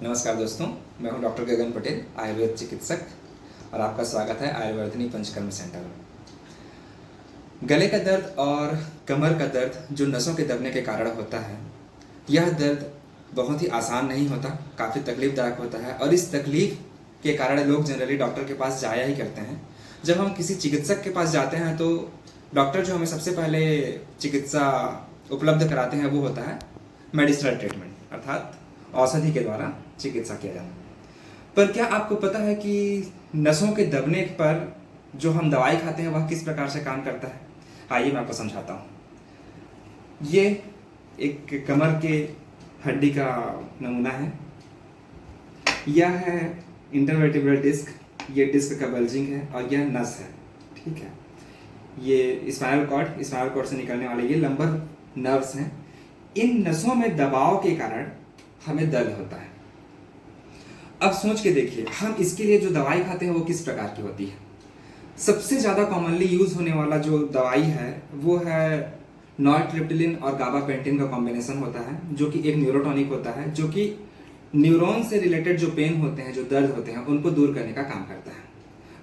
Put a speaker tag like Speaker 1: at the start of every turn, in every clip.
Speaker 1: नमस्कार दोस्तों, मैं हूं डॉक्टर गगन पटेल, आयुर्वेद चिकित्सक, और आपका स्वागत है आयुर्वर्धिनी पंचकर्म सेंटर में। गले का दर्द और कमर का दर्द जो नसों के दबने के कारण होता है, यह दर्द बहुत ही आसान नहीं होता, काफ़ी तकलीफदायक होता है और इस तकलीफ के कारण लोग जनरली डॉक्टर के पास जाया ही करते हैं। जब हम किसी चिकित्सक के पास जाते हैं तो डॉक्टर जो हमें सबसे पहले चिकित्सा उपलब्ध कराते हैं वो होता है मेडिसिनल ट्रीटमेंट, अर्थात औषधि के द्वारा चिकित्सा किया जाना। पर क्या आपको पता है कि नसों के दबने पर जो हम दवाई खाते हैं वह किस प्रकार से काम करता है? आइए मैं आपको समझाता हूँ। ये एक कमर के हड्डी का नमूना है। यह है इंटरवर्टिब्रल डिस्क, ये डिस्क का बल्जिंग है और यह नस है, ठीक है। ये स्पाइनल कॉर्ड से निकलने वाले ये लंबर नर्व्स हैं। इन नसों में दबाव के कारण हमें दर्द होता है। अब सोच के देखिए, हम इसके लिए जो दवाई खाते हैं वो किस प्रकार की होती है। सबसे ज़्यादा कॉमनली यूज़ होने वाला जो दवाई है वो है नॉरट्रिप्टिलिन और गाबापेंटिन का कॉम्बिनेशन होता है, जो कि एक न्यूरोटॉनिक होता है, जो कि न्यूरॉन से रिलेटेड जो पेन होते हैं, जो दर्द होते हैं, उनको दूर करने का काम करता है।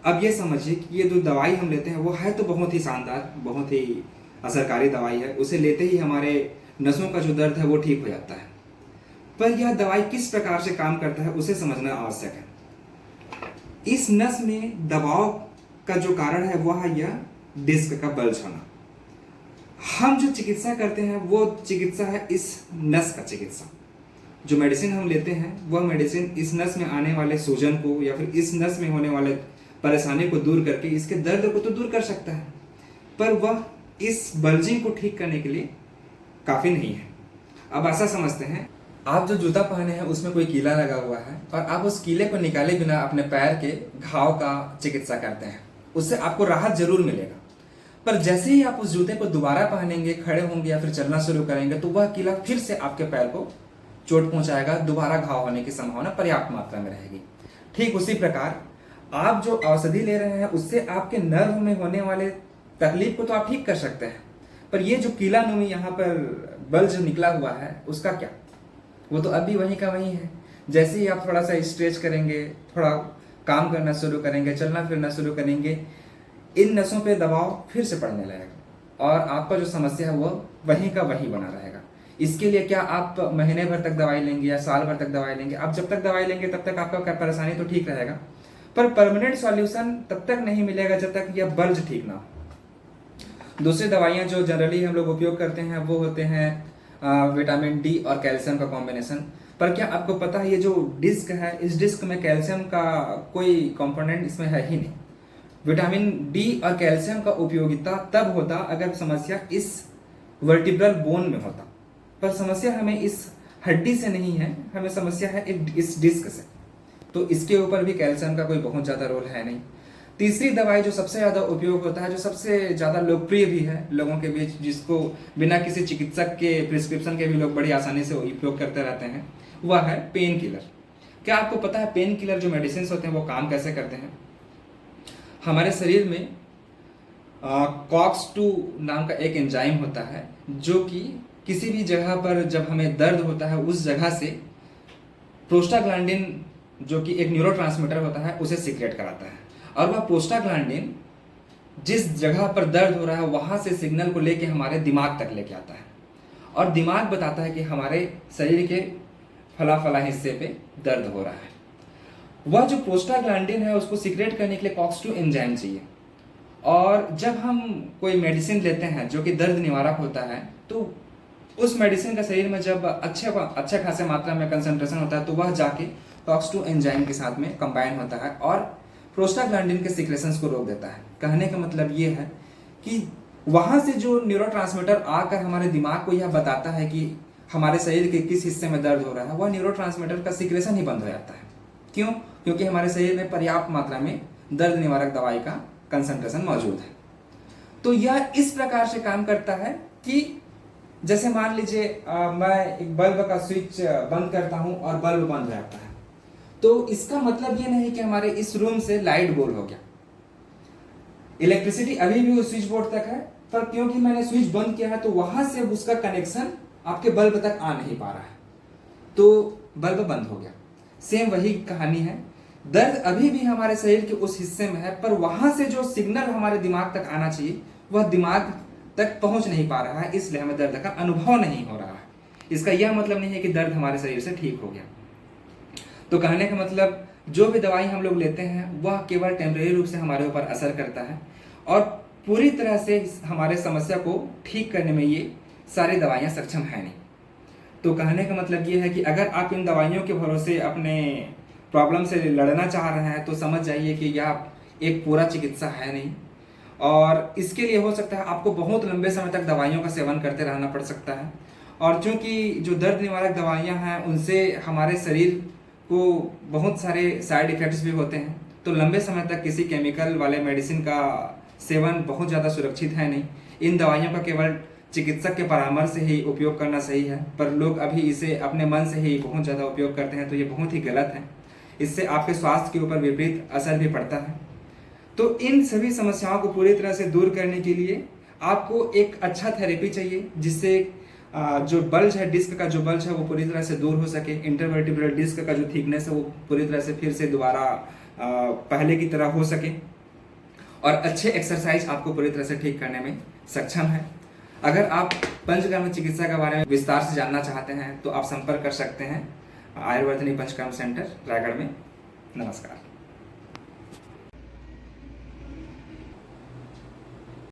Speaker 1: अब ये समझिए कि ये जो दवाई हम लेते हैं वो है तो बहुत ही शानदार, बहुत ही असरकारी दवाई है। उसे लेते ही हमारे नसों का जो दर्द है वो ठीक हो जाता है। पर यह दवाई किस प्रकार से काम करता है उसे समझना आवश्यक है। इस नस में दबाव का जो कारण है वह है यह डिस्क का बल्ज होना। हम जो चिकित्सा करते हैं वो चिकित्सा है इस नस का चिकित्सा। जो मेडिसिन हम लेते हैं वह मेडिसिन इस नस में आने वाले सूजन को या फिर इस नस में होने वाले परेशानी को दूर करके इसके दर्द को तो दूर कर सकता है, पर वह इस बल्जिंग को ठीक करने के लिए काफ़ी नहीं है। अब ऐसा समझते हैं, आप जो जूता पहने हैं उसमें कोई कीला लगा हुआ है और आप उस कीले को निकाले बिना अपने पैर के घाव का चिकित्सा करते हैं। उससे आपको राहत जरूर मिलेगा, पर जैसे ही आप उस जूते को दोबारा पहनेंगे, खड़े होंगे या फिर चलना शुरू करेंगे तो वह कीला फिर से आपके पैर को चोट पहुंचाएगा, दोबारा घाव होने की संभावना पर्याप्त मात्रा में रहेगी। ठीक उसी प्रकार आप जो औषधि ले रहे हैं उससे आपके नर्व में होने वाले तकलीफ को तो आप ठीक कर सकते हैं, पर ये जो कीला नुमी यहाँ पर बल्ज निकला हुआ है उसका क्या? वो तो अभी वहीं का वहीं है। जैसे ही आप थोड़ा सा स्ट्रेच करेंगे, थोड़ा काम करना शुरू करेंगे, चलना फिरना शुरू करेंगे, इन नसों पे दबाव फिर से पड़ने लगेगा और आपका जो समस्या है वो वहीं का वहीं बना रहेगा। इसके लिए क्या आप महीने भर तक दवाई लेंगे या साल भर तक दवाई लेंगे? आप जब तक दवाई लेंगे तब तक आपका परेशानी तो ठीक रहेगा, पर परमानेंट सॉल्यूशन तब तक नहीं मिलेगा जब तक यह बल्ज ठीक ना हो। दूसरी दवाइयाँ जो जनरली हम लोग उपयोग करते हैं वो होते हैं विटामिन डी और कैल्शियम का कॉम्बिनेशन। पर क्या आपको पता है ये जो डिस्क है, इस डिस्क में कैल्शियम का कोई कंपोनेंट इसमें है ही नहीं। विटामिन डी और कैल्शियम का उपयोगिता तब होता अगर समस्या इस वर्टिब्रल बोन में होता, पर समस्या हमें इस हड्डी से नहीं है, हमें समस्या है इस डिस्क से, तो इसके ऊपर भी कैल्शियम का कोई बहुत ज़्यादा रोल है नहीं। तीसरी दवाई जो सबसे ज़्यादा उपयोग होता है, जो सबसे ज़्यादा लोकप्रिय भी है लोगों के बीच, जिसको बिना किसी चिकित्सक के प्रिस्क्रिप्शन के भी लोग बड़ी आसानी से उपयोग करते रहते हैं, वह है पेन किलर। क्या आपको पता है पेन किलर जो मेडिसिन होते हैं वो काम कैसे करते हैं? हमारे शरीर में कॉक्स 2 नाम का एक एंजाइम होता है जो कि किसी भी जगह पर जब हमें दर्द होता है उस जगह से प्रोस्टाग्लैंडिन जो कि एक न्यूरोट्रांसमीटर होता है उसे सीक्रेट कराता है, और वह प्रोस्टाग्लैंडिन जिस जगह पर दर्द हो रहा है वहां से सिग्नल को लेके हमारे दिमाग तक लेके आता है और दिमाग बताता है कि हमारे शरीर के फला फला हिस्से पे दर्द हो रहा है। वह जो प्रोस्टाग्लैंडिन है उसको सीक्रेट करने के लिए कॉक्स 2 एंजाइम चाहिए, और जब हम कोई मेडिसिन लेते हैं जो कि दर्द निवारक होता है तो उस मेडिसिन का शरीर में जब अच्छे खासे मात्रा में कंसंट्रेशन होता है तो वह जाके कॉक्स 2 एंजाइम के साथ में कंबाइन होता है और प्रोस्टाग्लैंडिन के सीक्रेशंस को रोक देता है। कहने का मतलब ये है कि वहां से जो न्यूरोट्रांसमीटर आकर हमारे दिमाग को यह बताता है कि हमारे शरीर के किस हिस्से में दर्द हो रहा है, वह न्यूरोट्रांसमीटर का सीक्रेशन ही बंद हो जाता है। क्यों? क्योंकि हमारे शरीर में पर्याप्त मात्रा में दर्द निवारक दवाई का कंसंट्रेशन मौजूद है। तो यह इस प्रकार से काम करता है कि जैसे मान लीजिए मैं एक बल्ब का स्विच बंद करता हूं और बल्ब बंद हो जाता है, तो इसका मतलब ये नहीं कि हमारे इस रूम से लाइट गोल हो गया। इलेक्ट्रिसिटी अभी भी उस स्विच बोर्ड तक है, पर क्योंकि मैंने स्विच बंद किया है तो वहां से उसका कनेक्शन आपके बल्ब तक आ नहीं पा रहा है, तो बल्ब बंद हो गया। सेम वही कहानी है। दर्द अभी भी हमारे शरीर के उस हिस्से में है, पर वहां से जो सिग्नल हमारे दिमाग तक आना चाहिए वह दिमाग तक पहुंच नहीं पा रहा है, इसलिए हमें दर्द का अनुभव नहीं हो रहा है। इसका यह मतलब नहीं है कि दर्द हमारे शरीर से ठीक हो गया। तो कहने का मतलब जो भी दवाई हम लोग लेते हैं वह केवल टेम्परेरी रूप से हमारे ऊपर असर करता है और पूरी तरह से हमारे समस्या को ठीक करने में ये सारी दवाइयाँ सक्षम है नहीं। तो कहने का मतलब ये है कि अगर आप इन दवाइयों के भरोसे अपने प्रॉब्लम से लड़ना चाह रहे हैं तो समझ जाइए कि यह एक पूरा चिकित्सा है नहीं, और इसके लिए हो सकता है आपको बहुत लंबे समय तक दवाइयों का सेवन करते रहना पड़ सकता है। और चूंकि जो दर्द निवारक दवाइयाँ हैं उनसे हमारे शरीर को बहुत सारे साइड इफ़ेक्ट्स भी होते हैं, तो लंबे समय तक किसी केमिकल वाले मेडिसिन का सेवन बहुत ज़्यादा सुरक्षित है नहीं। इन दवाइयों का केवल चिकित्सक के परामर्श से ही उपयोग करना सही है, पर लोग अभी इसे अपने मन से ही बहुत ज़्यादा उपयोग करते हैं, तो ये बहुत ही गलत है। इससे आपके स्वास्थ्य के ऊपर विपरीत असर भी पड़ता है। तो इन सभी समस्याओं को पूरी तरह से दूर करने के लिए आपको एक अच्छा थेरेपी चाहिए, जिससे जो बल्ज है, डिस्क का जो बल्ज है वो पूरी तरह से दूर हो सके, इंटरवर्टिब्रल डिस्क का जो थिकनेस है वो पूरी तरह से फिर से दोबारा पहले की तरह हो सके, और अच्छे एक्सरसाइज आपको पूरी तरह से ठीक करने में सक्षम है। अगर आप पंचकर्म चिकित्सा के बारे में विस्तार से जानना चाहते हैं तो आप संपर्क कर सकते हैं आयुर्वर्धिनी पंचकर्म सेंटर, रायगढ़ में। नमस्कार।